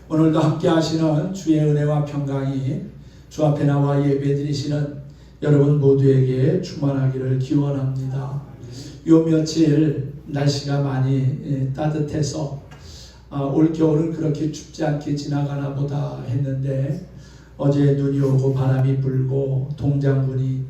오늘도 함께 하시는 주의 은혜와 평강이 주 앞에 나와 예배드리시는 여러분 모두에게 충만하기를 기원합니다. 요 며칠 날씨가 많이 따뜻해서 올 겨울은 그렇게 춥지 않게 지나가나 보다 했는데 어제 눈이 오고 바람이 불고 동장군이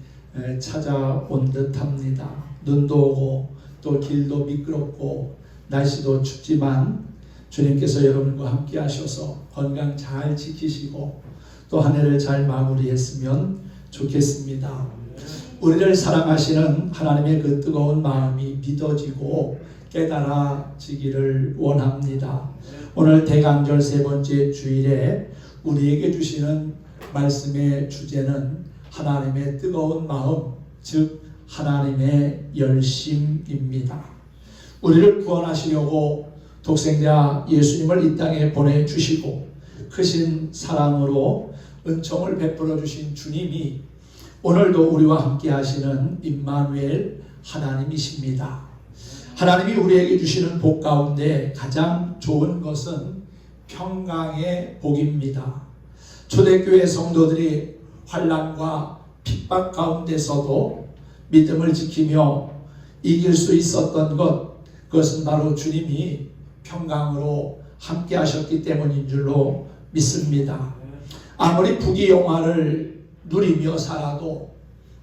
찾아온 듯합니다. 눈도 오고 또 길도 미끄럽고 날씨도 춥지만 주님께서 여러분과 함께 하셔서 건강 잘 지키시고 또 한 해를 잘 마무리했으면 좋겠습니다. 우리를 사랑하시는 하나님의 그 뜨거운 마음이 믿어지고 깨달아지기를 원합니다. 오늘 대강절 세 번째 주일에 우리에게 주시는 말씀의 주제는 하나님의 뜨거운 마음, 즉 하나님의 열심입니다. 우리를 구원하시려고 독생자 예수님을 이 땅에 보내주시고 크신 사랑으로 은총을 베풀어 주신 주님이 오늘도 우리와 함께 하시는 임마누엘 하나님이십니다. 하나님이 우리에게 주시는 복 가운데 가장 좋은 것은 평강의 복입니다. 초대교회 성도들이 환난과 핍박 가운데서도 믿음을 지키며 이길 수 있었던 그것은 바로 주님이 평강으로 함께 하셨기 때문인 줄로 믿습니다. 아무리 부귀영화를 누리며 살아도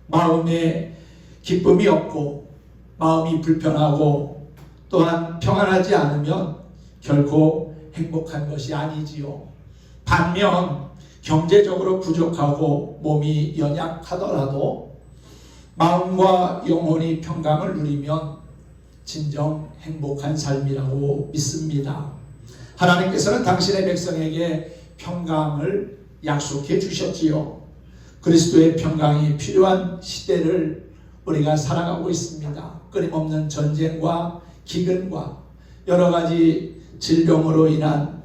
마음에 기쁨이 없고 마음이 불편하고 또한 평안하지 않으면 결코 행복한 것이 아니지요. 반면 경제적으로 부족하고 몸이 연약하더라도 마음과 영혼이 평강을 누리면 진정 행복한 삶이라고 믿습니다. 하나님께서는 당신의 백성에게 평강을 약속해 주셨지요. 그리스도의 평강이 필요한 시대를 우리가 살아가고 있습니다. 끊임없는 전쟁과 기근과 여러 가지 질병으로 인한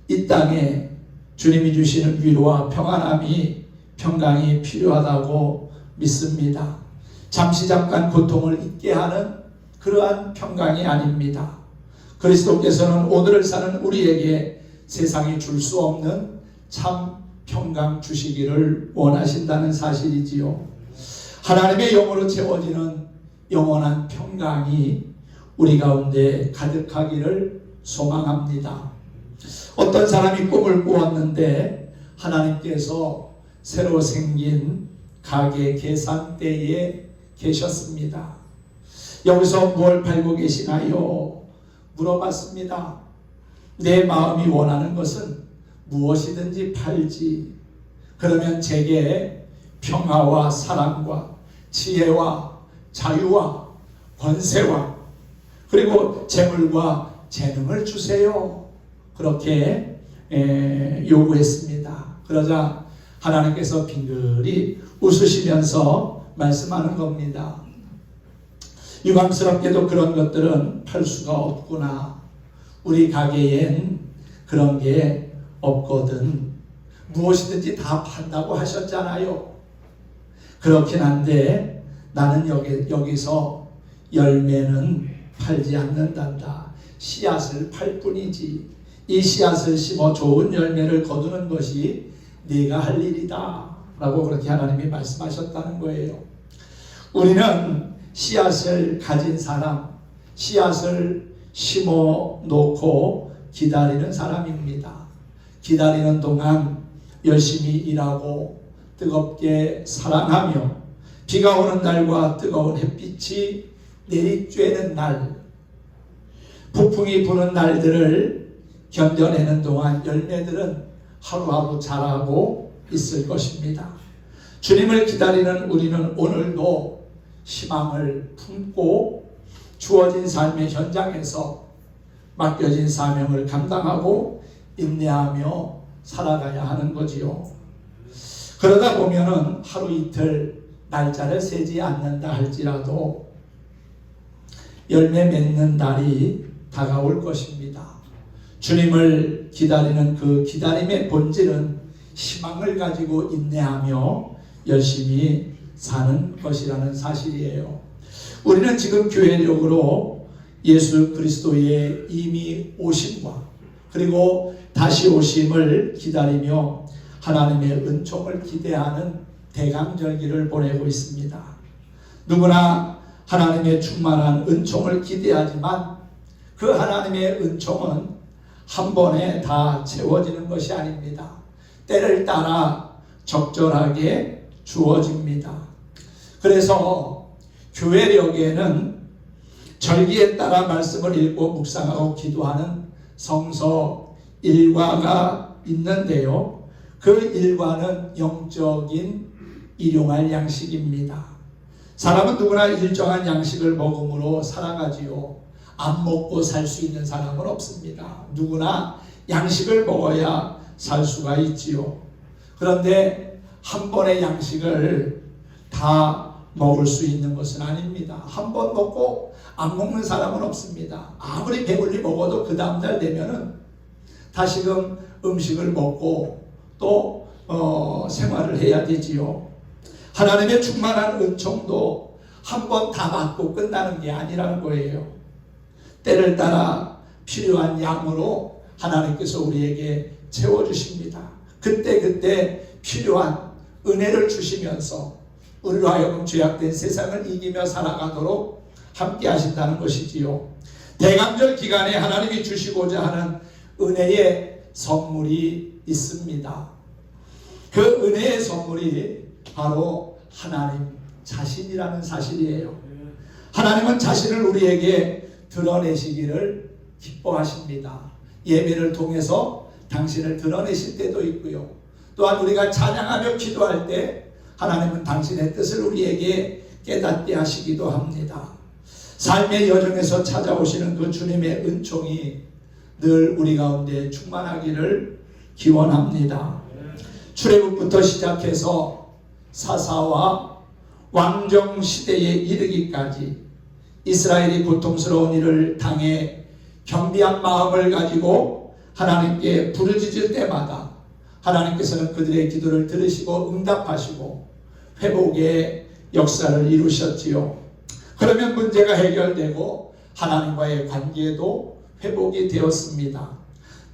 이 땅에 주님이 주시는 위로와 평강이 필요하다고 믿습니다. 잠시 잠깐 고통을 잊게 하는 그러한 평강이 아닙니다. 그리스도께서는 오늘을 사는 우리에게 세상이 줄 수 없는 참 평강 주시기를 원하신다는 사실이지요. 하나님의 영으로 채워지는 영원한 평강이 우리 가운데 가득하기를 소망합니다. 어떤 사람이 꿈을 꾸었는데 하나님께서 새로 생긴 가게 계산대에 계셨습니다. 여기서 뭘 팔고 계시나요? 물어봤습니다. 내 마음이 원하는 것은 무엇이든지 팔지. 그러면 제게 평화와 사랑과 지혜와 자유와 권세와 그리고 재물과 재능을 주세요. 그렇게 요구했습니다. 그러자 하나님께서 빙글이 웃으시면서 말씀하는 겁니다. 유감스럽게도 그런 것들은 팔 수가 없구나. 우리 가게엔 그런 게 없거든. 무엇이든지 다 판다고 하셨잖아요. 그렇긴 한데 나는 여기서 열매는 팔지 않는단다. 씨앗을 팔 뿐이지. 이 씨앗을 심어 좋은 열매를 거두는 것이 네가 할 일이다 라고 그렇게 하나님이 말씀하셨다는 거예요. 우리는 씨앗을 가진 사람, 씨앗을 심어 놓고 기다리는 사람입니다. 기다리는 동안 열심히 일하고 뜨겁게 사랑하며 비가 오는 날과 뜨거운 햇빛이 내리쬐는 날, 폭풍이 부는 날들을 견뎌내는 동안 열매들은 하루하루 자라고 있을 것입니다. 주님을 기다리는 우리는 오늘도 희망을 품고 주어진 삶의 현장에서 맡겨진 사명을 감당하고 인내하며 살아가야 하는 거지요. 그러다 보면은 하루 이틀 날짜를 세지 않는다 할지라도 열매 맺는 날이 다가올 것입니다. 주님을 기다리는 그 기다림의 본질은 희망을 가지고 인내하며 열심히 사는 것이라는 사실이에요. 우리는 지금 교회력으로 예수 그리스도의 이미 오심과 그리고 다시 오심을 기다리며 하나님의 은총을 기대하는 대강절기를 보내고 있습니다. 누구나 하나님의 충만한 은총을 기대하지만 그 하나님의 은총은 한 번에 다 채워지는 것이 아닙니다. 때를 따라 적절하게 주어집니다. 그래서 교회력에는 절기에 따라 말씀을 읽고 묵상하고 기도하는 성서 일과가 있는데요. 그 일과는 영적인 일용할 양식입니다. 사람은 누구나 일정한 양식을 먹음으로 살아가지요. 안 먹고 살 수 있는 사람은 없습니다. 누구나 양식을 먹어야 살 수가 있지요. 그런데 한 번의 양식을 다 먹을 수 있는 것은 아닙니다. 한 번 먹고 안 먹는 사람은 없습니다. 아무리 배불리 먹어도 그 다음날 되면은 다시금 음식을 먹고 또 생활을 해야 되지요. 하나님의 충만한 은총도 한 번 다 받고 끝나는 게 아니라는 거예요. 때를 따라 필요한 양으로 하나님께서 우리에게 채워주십니다. 그때 필요한 은혜를 주시면서 우리로 하여금 죄악된 세상을 이기며 살아가도록 함께 하신다는 것이지요. 대강절 기간에 하나님이 주시고자 하는 은혜의 선물이 있습니다. 그 은혜의 선물이 바로 하나님 자신이라는 사실이에요. 하나님은 자신을 우리에게 드러내시기를 기뻐하십니다. 예배를 통해서 당신을 드러내실 때도 있고요. 또한 우리가 찬양하며 기도할 때 하나님은 당신의 뜻을 우리에게 깨닫게 하시기도 합니다. 삶의 여정에서 찾아오시는 그 주님의 은총이 늘 우리 가운데 충만하기를 기원합니다. 출애굽부터 시작해서 사사와 왕정 시대에 이르기까지 이스라엘이 고통스러운 일을 당해 겸비한 마음을 가지고 하나님께 부르짖을 때마다 하나님께서는 그들의 기도를 들으시고 응답하시고 회복의 역사를 이루셨지요. 그러면 문제가 해결되고 하나님과의 관계도 회복이 되었습니다.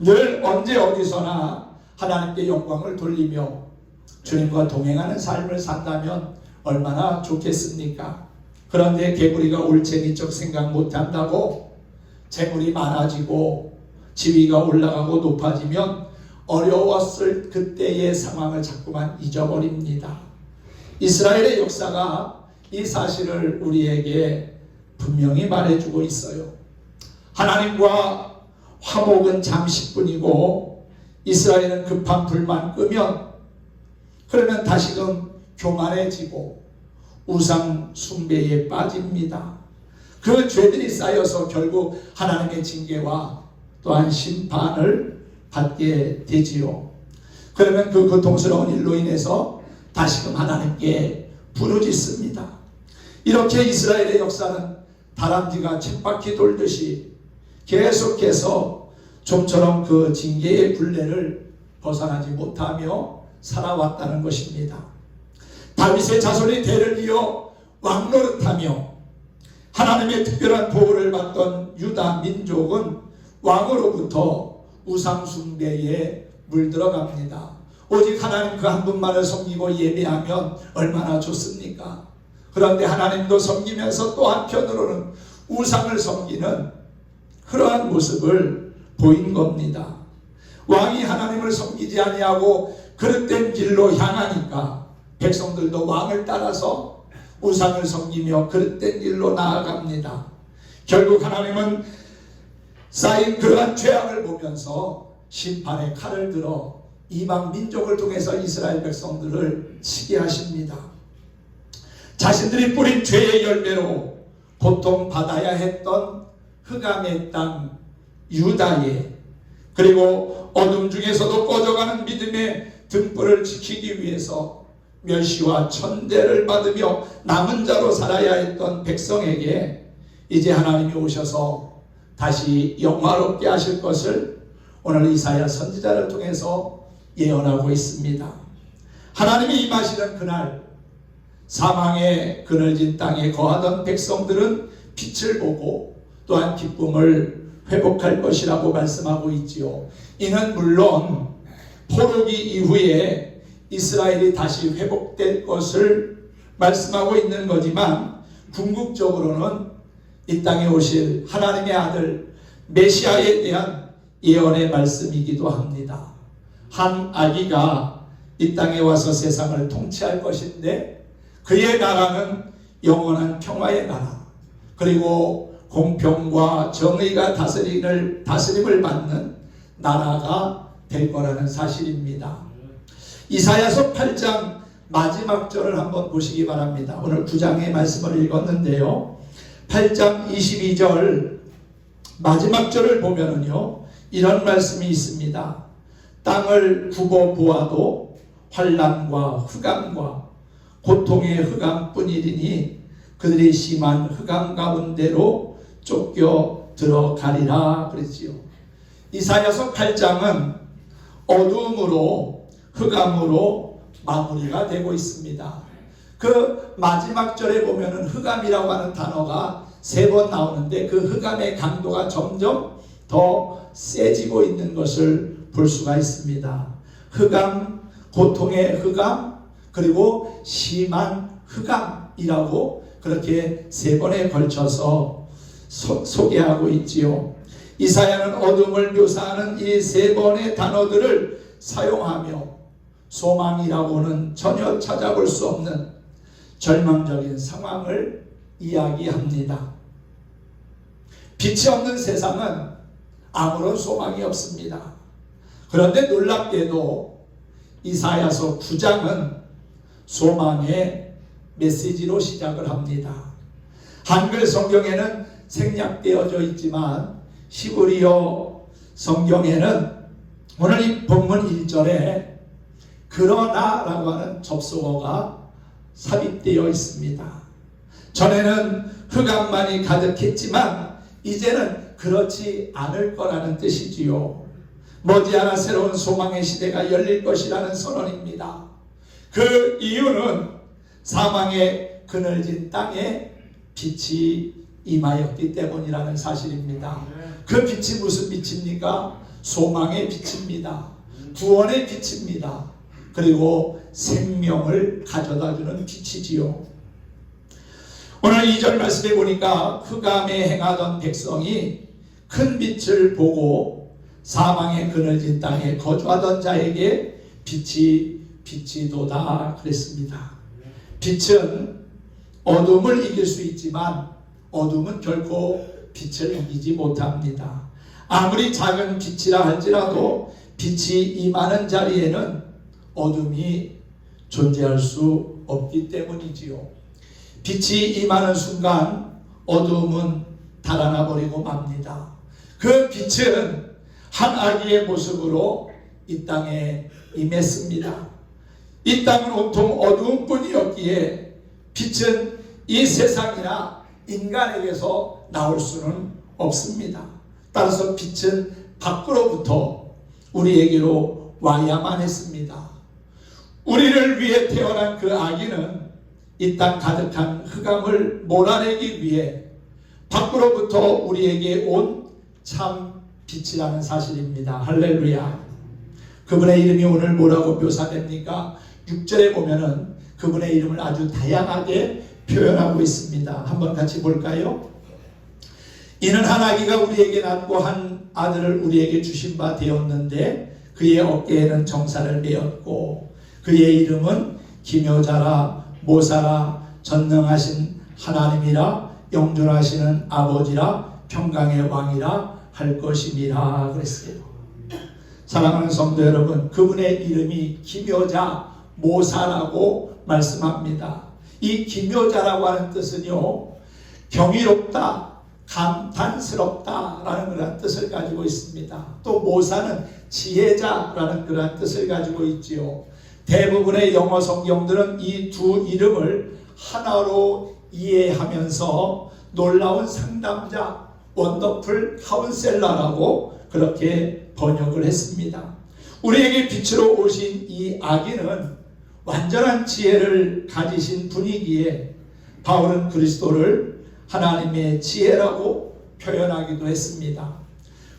늘 언제 어디서나 하나님께 영광을 돌리며 주님과 동행하는 삶을 산다면 얼마나 좋겠습니까? 그런데 개구리가 올챙이적 생각 못한다고 재물이 많아지고 지위가 올라가고 높아지면 어려웠을 그때의 상황을 자꾸만 잊어버립니다. 이스라엘의 역사가 이 사실을 우리에게 분명히 말해주고 있어요. 하나님과 화목은 잠시뿐이고 이스라엘은 급한 불만 끄면 그러면 다시금 교만해지고 우상 숭배에 빠집니다. 그 죄들이 쌓여서 결국 하나님의 징계와 또한 심판을 받게 되지요. 그러면 그 고통스러운 일로 인해서 다시금 하나님께 부르짖습니다. 이렇게 이스라엘의 역사는 다람쥐가 쳇바퀴 돌듯이 계속해서 좀처럼 그 징계의 굴레를 벗어나지 못하며 살아왔다는 것입니다. 다윗의 자손이 대를 이어 왕노릇하며 하나님의 특별한 보호를 받던 유다 민족은 왕으로부터 우상 숭배에 물들어갑니다. 오직 하나님 그 한 분만을 섬기고 예배하면 얼마나 좋습니까? 그런데 하나님도 섬기면서 또 한편으로는 우상을 섬기는 그러한 모습을 보인 겁니다. 왕이 하나님을 섬기지 아니하고 그릇된 길로 향하니까 백성들도 왕을 따라서 우상을 섬기며 그릇된 길로 나아갑니다. 결국 하나님은 쌓인 그러한 죄악을 보면서 심판의 칼을 들어 이방 민족을 통해서 이스라엘 백성들을 치게 하십니다. 자신들이 뿌린 죄의 열매로 고통받아야 했던 흑암의 땅 유다에 그리고 어둠 중에서도 꺼져가는 믿음의 등불을 지키기 위해서 멸시와 천대를 받으며 남은 자로 살아야 했던 백성에게 이제 하나님이 오셔서 다시 영화롭게 하실 것을 오늘 이사야 선지자를 통해서 예언하고 있습니다. 하나님이 임하시는 그날 사망의 그늘진 땅에 거하던 백성들은 빛을 보고 또한 기쁨을 회복할 것이라고 말씀하고 있지요. 이는 물론 포로기 이후에 이스라엘이 다시 회복될 것을 말씀하고 있는 거지만 궁극적으로는 이 땅에 오실 하나님의 아들 메시아에 대한 예언의 말씀이기도 합니다. 한 아기가 이 땅에 와서 세상을 통치할 것인데 그의 나라는 영원한 평화의 나라, 그리고 공평과 정의가 다스림을 받는 나라가 될 거라는 사실입니다. 이사야서 8장 마지막 절을 한번 보시기 바랍니다. 오늘 9장의 말씀을 읽었는데요. 8장 22절 마지막 절을 보면은요, 이런 말씀이 있습니다. 땅을 굽어 보아도 환난과 흑암과 고통의 흑암뿐이리니 그들이 심한 흑암 가운데로 쫓겨 들어가리라 그랬지요. 이사야서 8장은 어두움으로 흑암으로 마무리가 되고 있습니다. 그 마지막 절에 보면은 흑암이라고 하는 단어가 3번 나오는데 그 흑암의 강도가 점점 더 세지고 있는 것을 볼 수가 있습니다. 흑암, 고통의 흑암, 그리고 심한 흑암이라고 그렇게 3번에 걸쳐서 소개하고 있지요. 이사야는 어둠을 묘사하는 이 3번의 단어들을 사용하며 소망이라고는 전혀 찾아볼 수 없는 절망적인 상황을 이야기합니다. 빛이 없는 세상은 아무런 소망이 없습니다. 그런데 놀랍게도 이사야서 9장은 소망의 메시지로 시작을 합니다. 한글 성경에는 생략되어져 있지만 히브리어 성경에는 오늘 이 본문 1절에 그러나라고 하는 접속어가 삽입되어 있습니다. 전에는 흑암만이 가득했지만 이제는 그렇지 않을 거라는 뜻이지요. 머지않아 새로운 소망의 시대가 열릴 것이라는 선언입니다. 그 이유는 사망의 그늘진 땅에 빛이 임하였기 때문이라는 사실입니다. 그 빛이 무슨 빛입니까? 소망의 빛입니다. 구원의 빛입니다. 그리고 생명을 가져다주는 빛이지요. 오늘 2절 말씀에 보니까 흑암에 행하던 백성이 큰 빛을 보고 사망의 그늘진 땅에 거주하던 자에게 빛이 비치도다 그랬습니다. 빛은 어둠을 이길 수 있지만 어둠은 결코 빛을 이기지 못합니다. 아무리 작은 빛이라 할지라도 빛이 임하는 자리에는 어둠이 존재할 수 없기 때문이지요. 빛이 임하는 순간 어둠은 달아나 버리고 맙니다. 그 빛은 한 아기의 모습으로 이 땅에 임했습니다. 이 땅은 온통 어두움뿐이었기에 빛은 이 세상이나 인간에게서 나올 수는 없습니다. 따라서 빛은 밖으로부터 우리에게로 와야만 했습니다. 우리를 위해 태어난 그 아기는 이 땅 가득한 흑암을 몰아내기 위해 밖으로부터 우리에게 온 참 빛이라는 사실입니다. 할렐루야. 그분의 이름이 오늘 뭐라고 묘사됩니까? 6절에 보면은 그분의 이름을 아주 다양하게 표현하고 있습니다. 한번 같이 볼까요? 이는 한 아기가 우리에게 낳고 한 아들을 우리에게 주신 바 되었는데 그의 어깨에는 정사를 메었고 그의 이름은 기묘자라 모사라 전능하신 하나님이라 영존하시는 아버지라 평강의 왕이라 할 것임이라 그랬어요. 사랑하는 성도 여러분, 그분의 이름이 기묘자 모사라고 말씀합니다. 이 기묘자라고 하는 뜻은요, 경이롭다, 감탄스럽다라는 그런 뜻을 가지고 있습니다. 또 모사는 지혜자라는 그런 뜻을 가지고 있지요. 대부분의 영어 성경들은 이 두 이름을 하나로 이해하면서 놀라운 상담자, 원더풀 카운셀러라고 그렇게 번역을 했습니다. 우리에게 빛으로 오신 이 아기는 완전한 지혜를 가지신 분이기에 바울은 그리스도를 하나님의 지혜라고 표현하기도 했습니다.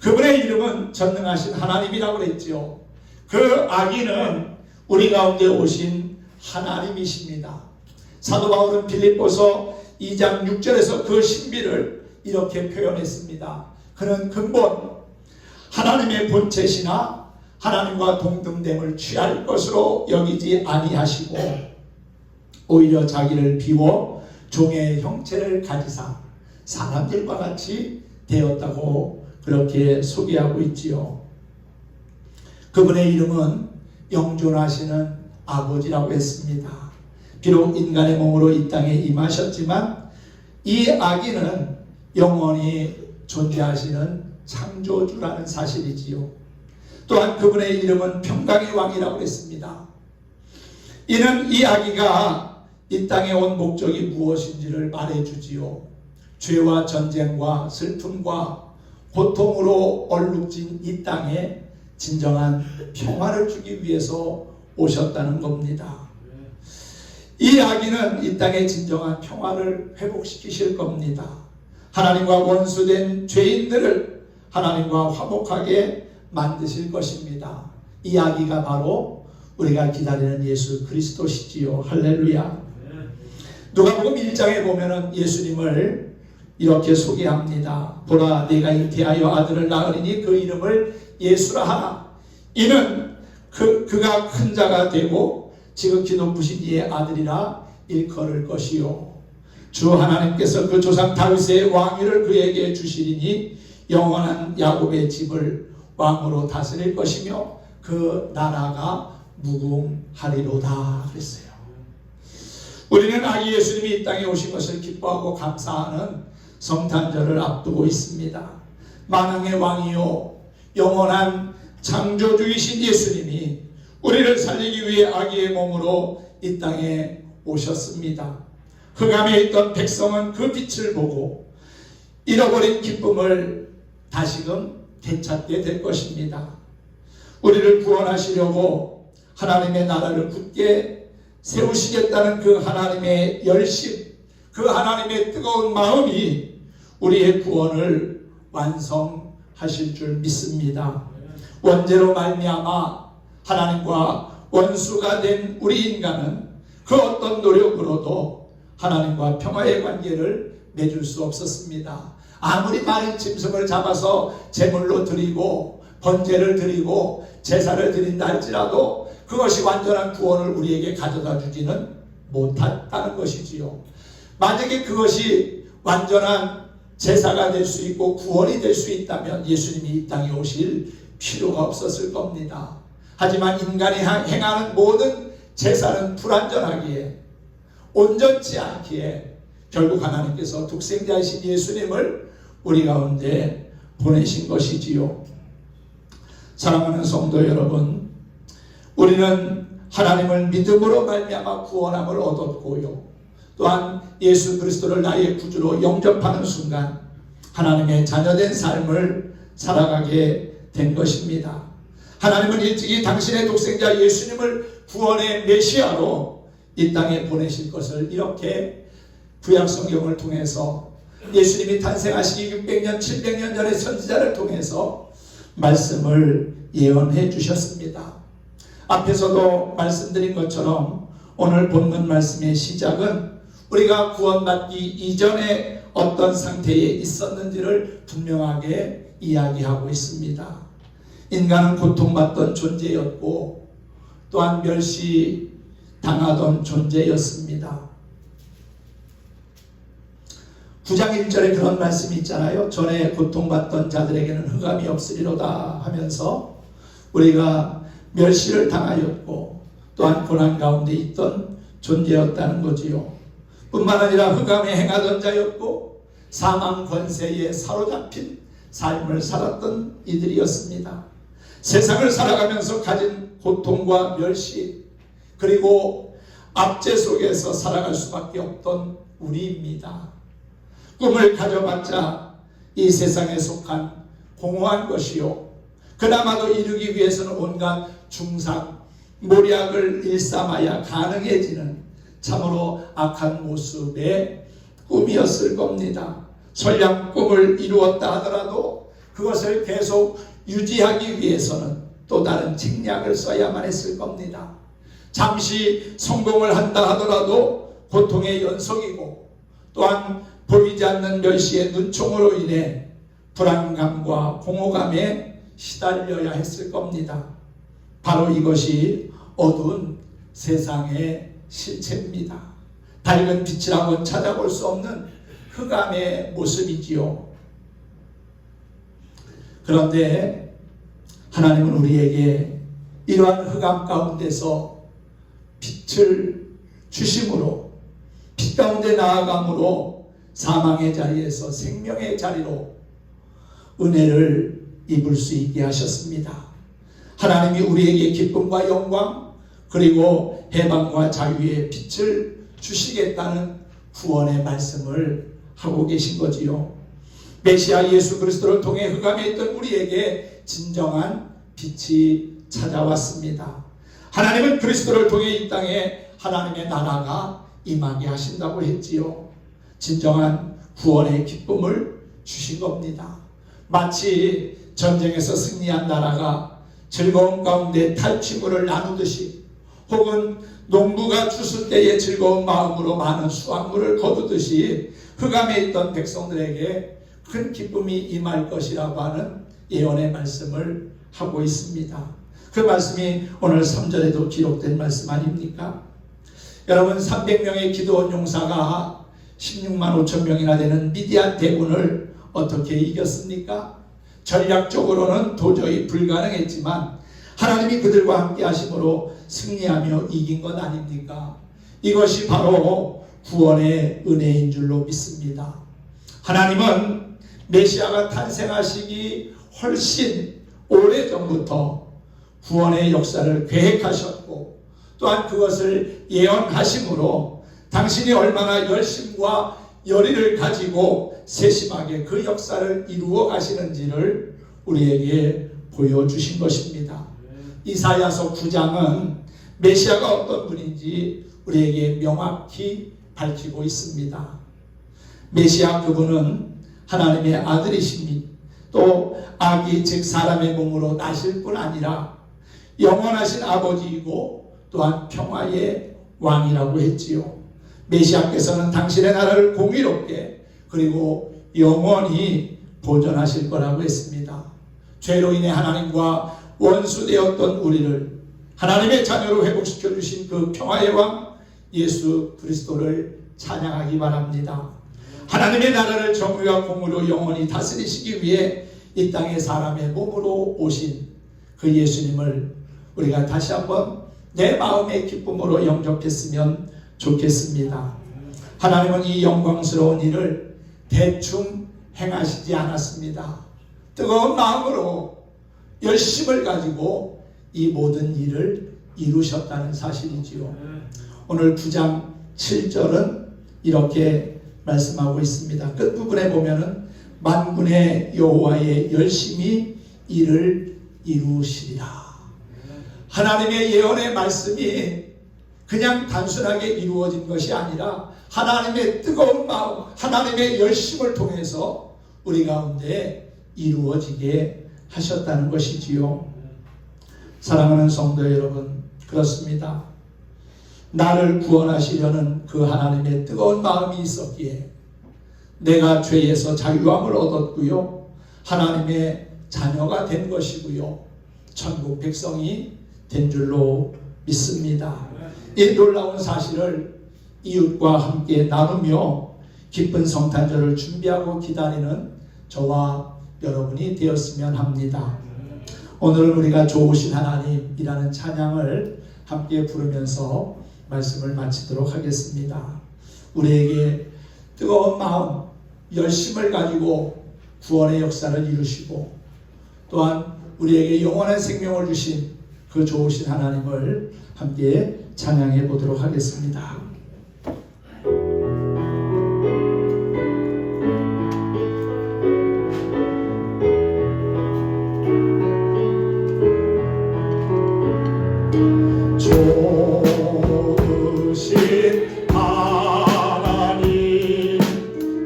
그분의 이름은 전능하신 하나님이라고 그랬죠. 그 아기는 우리 가운데 오신 하나님이십니다. 사도 바울은 빌립보서 2장 6절에서 그 신비를 이렇게 표현했습니다. 그는 근본 하나님의 본체시나 하나님과 동등됨을 취할 것으로 여기지 아니하시고 오히려 자기를 비워 종의 형체를 가지사 사람들과 같이 되었다고 그렇게 소개하고 있지요. 그분의 이름은 영존하시는 아버지라고 했습니다. 비록 인간의 몸으로 이 땅에 임하셨지만 이 아기는 영원히 존재하시는 창조주라는 사실이지요. 또한 그분의 이름은 평강의 왕이라고 했습니다. 이는 이 아기가 이 땅에 온 목적이 무엇인지를 말해주지요. 죄와 전쟁과 슬픔과 고통으로 얼룩진 이 땅에 진정한 평화를 주기 위해서 오셨다는 겁니다. 이 아기는 이 땅의 진정한 평화를 회복시키실 겁니다. 하나님과 원수된 죄인들을 하나님과 화목하게 만드실 것입니다. 이 아기가 바로 우리가 기다리는 예수 그리스도시지요. 할렐루야. 누가복음 1장에 보면은 예수님을 이렇게 소개합니다. 보라, 내가 잉태하여 아들을 낳으리니 그 이름을 예수라 하라. 이는 그가 큰 자가 되고 지극히 높으신 이의 아들이라 일컬을 것이요. 주 하나님께서 그 조상 다윗의 왕위를 그에게 주시리니 영원한 야곱의 집을 왕으로 다스릴 것이며 그 나라가 무궁하리로다 그랬어요. 우리는 아기 예수님이 이 땅에 오신 것을 기뻐하고 감사하는 성탄절을 앞두고 있습니다. 만왕의 왕이요 영원한 창조주이신 예수님이 우리를 살리기 위해 아기의 몸으로 이 땅에 오셨습니다. 흑암에 있던 백성은 그 빛을 보고 잃어버린 기쁨을 다시금 되찾게 될 것입니다. 우리를 구원하시려고 하나님의 나라를 굳게 세우시겠다는 그 하나님의 열심, 그 하나님의 뜨거운 마음이 우리의 구원을 완성하실 줄 믿습니다. 원죄로 말미암아 하나님과 원수가 된 우리 인간은 그 어떤 노력으로도 하나님과 평화의 관계를 맺을 수 없었습니다. 아무리 많은 짐승을 잡아서 제물로 드리고 번제를 드리고 제사를 드린다 할지라도 그것이 완전한 구원을 우리에게 가져다 주지는 못했다는 것이지요. 만약에 그것이 완전한 제사가 될 수 있고 구원이 될 수 있다면 예수님이 이 땅에 오실 필요가 없었을 겁니다. 하지만 인간이 행하는 모든 제사는 불완전하기에 온전치 않기에 결국 하나님께서 독생자이신 예수님을 우리 가운데 보내신 것이지요. 사랑하는 성도 여러분, 우리는 하나님을 믿음으로 말미암아 구원함을 얻었고요. 또한 예수 그리스도를 나의 구주로 영접하는 순간 하나님의 자녀된 삶을 살아가게 된 것입니다. 하나님은 일찍이 당신의 독생자 예수님을 구원의 메시아로 이 땅에 보내실 것을 이렇게 구약 성경을 통해서 예수님이 탄생하시기 600년 700년 전의 선지자를 통해서 말씀을 예언해 주셨습니다. 앞에서도 말씀드린 것처럼 오늘 본문 말씀의 시작은 우리가 구원받기 이전에 어떤 상태에 있었는지를 분명하게 이야기하고 있습니다. 인간은 고통받던 존재였고 또한 멸시당하던 존재였습니다. 9장 1절에 그런 말씀이 있잖아요. 전에 고통받던 자들에게는 흑암이 없으리로다 하면서 우리가 멸시를 당하였고 또한 고난 가운데 있던 존재였다는 거지요. 뿐만 아니라 흑암에 행하던 자였고 사망 권세에 사로잡힌 삶을 살았던 이들이었습니다. 세상을 살아가면서 가진 고통과 멸시 그리고 압제 속에서 살아갈 수밖에 없던 우리입니다. 꿈을 가져봤자 이 세상에 속한 공허한 것이요 그나마도 이루기 위해서는 온갖 중상 모략을 일삼아야 가능해지는 참으로 악한 모습의 꿈이었을 겁니다. 설령 꿈을 이루었다 하더라도 그것을 계속 유지하기 위해서는 또 다른 책략을 써야만 했을 겁니다. 잠시 성공을 한다 하더라도 고통의 연속이고, 또한 보이지 않는 멸시의 눈총으로 인해 불안감과 공허감에 시달려야 했을 겁니다. 바로 이것이 어두운 세상의 실체입니다. 밝은 빛이라고는 찾아볼 수 없는 흑암의 모습이지요. 그런데 하나님은 우리에게 이러한 흑암 가운데서 빛을 주심으로, 빛 가운데 나아감으로 사망의 자리에서 생명의 자리로 은혜를 입을 수 있게 하셨습니다. 하나님이 우리에게 기쁨과 영광 그리고 해방과 자유의 빛을 주시겠다는 구원의 말씀을 하고 계신 거지요. 메시아 예수 그리스도를 통해 흑암에 있던 우리에게 진정한 빛이 찾아왔습니다. 하나님은 그리스도를 통해 이 땅에 하나님의 나라가 임하게 하신다고 했지요. 진정한 구원의 기쁨을 주신 겁니다. 마치 전쟁에서 승리한 나라가 즐거움 가운데 탈취물을 나누듯이, 혹은 농부가 추수 때에 즐거운 마음으로 많은 수확물을 거두듯이 흑암에 있던 백성들에게 큰 기쁨이 임할 것이라고 하는 예언의 말씀을 하고 있습니다. 그 말씀이 오늘 3절에도 기록된 말씀 아닙니까? 여러분, 300명의 기드온 용사가 16만 5천 명이나 되는 미디안 대군을 어떻게 이겼습니까? 전략적으로는 도저히 불가능했지만 하나님이 그들과 함께 하심으로 승리하며 이긴 것 아닙니까? 이것이 바로 구원의 은혜인 줄로 믿습니다. 하나님은 메시아가 탄생하시기 훨씬 오래전부터 구원의 역사를 계획하셨고, 또한 그것을 예언하심으로 당신이 얼마나 열심과 열의를 가지고 세심하게 그 역사를 이루어 가시는지를 우리에게 보여주신 것입니다. 이사야서 9장은 메시아가 어떤 분인지 우리에게 명확히 밝히고 있습니다. 메시아, 그분은 하나님의 아들이십니다. 또 아기 즉 사람의 몸으로 나실 뿐 아니라 영원하신 아버지이고 또한 평화의 왕이라고 했지요. 메시아께서는 당신의 나라를 공의롭게 그리고 영원히 보존하실 거라고 했습니다. 죄로 인해 하나님과 원수되었던 우리를 하나님의 자녀로 회복시켜 주신 그 평화의 왕 예수 그리스도를 찬양하기 바랍니다. 하나님의 나라를 정의와 공의로 영원히 다스리시기 위해 이 땅에 사람의 몸으로 오신 그 예수님을 우리가 다시 한번 내 마음의 기쁨으로 영접했으면 좋겠습니다. 하나님은 이 영광스러운 일을 대충 행하시지 않았습니다. 뜨거운 마음으로 열심을 가지고 이 모든 일을 이루셨다는 사실이지요. 오늘 9장 7절은 이렇게 말씀하고 있습니다. 끝부분에 보면은 만군의 여호와의 열심히 일을 이루시리라. 하나님의 예언의 말씀이 그냥 단순하게 이루어진 것이 아니라 하나님의 뜨거운 마음, 하나님의 열심을 통해서 우리 가운데 이루어지게 하셨다는 것이지요. 사랑하는 성도 여러분, 그렇습니다. 나를 구원하시려는 그 하나님의 뜨거운 마음이 있었기에 내가 죄에서 자유함을 얻었고요, 하나님의 자녀가 된 것이고요, 천국 백성이 된 줄로 믿습니다. 이 놀라운 사실을 이웃과 함께 나누며 기쁜 성탄절을 준비하고 기다리는 저와 여러분이 되었으면 합니다. 오늘 우리가 좋으신 하나님이라는 찬양을 함께 부르면서 말씀을 마치도록 하겠습니다. 우리에게 뜨거운 마음, 열심을 가지고 구원의 역사를 이루시고 또한 우리에게 영원한 생명을 주신 그 좋으신 하나님을 함께 찬양해 보도록 하겠습니다. 좋으신 하나님,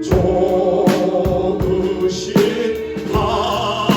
좋으신 하나님,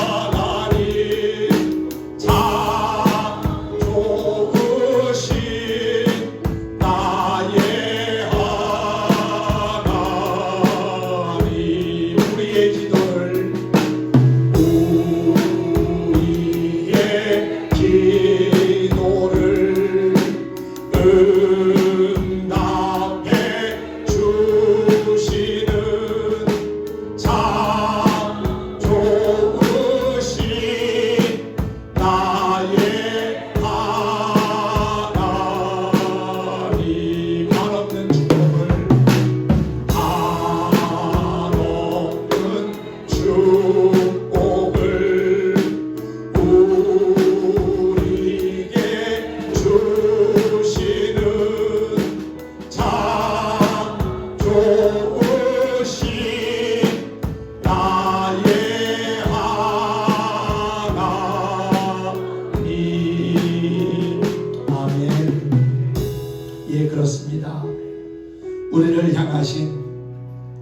우리를 향하신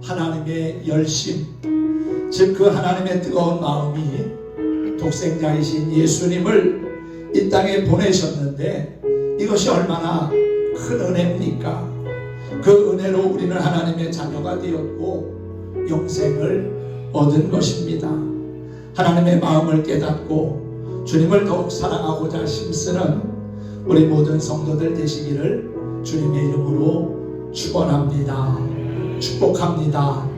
하나님의 열심, 즉 그 하나님의 뜨거운 마음이 독생자이신 예수님을 이 땅에 보내셨는데, 이것이 얼마나 큰 은혜입니까? 그 은혜로 우리는 하나님의 자녀가 되었고 영생을 얻은 것입니다. 하나님의 마음을 깨닫고 주님을 더욱 사랑하고자 힘쓰는 우리 모든 성도들 되시기를 주님의 이름으로 축원합니다. 축복합니다.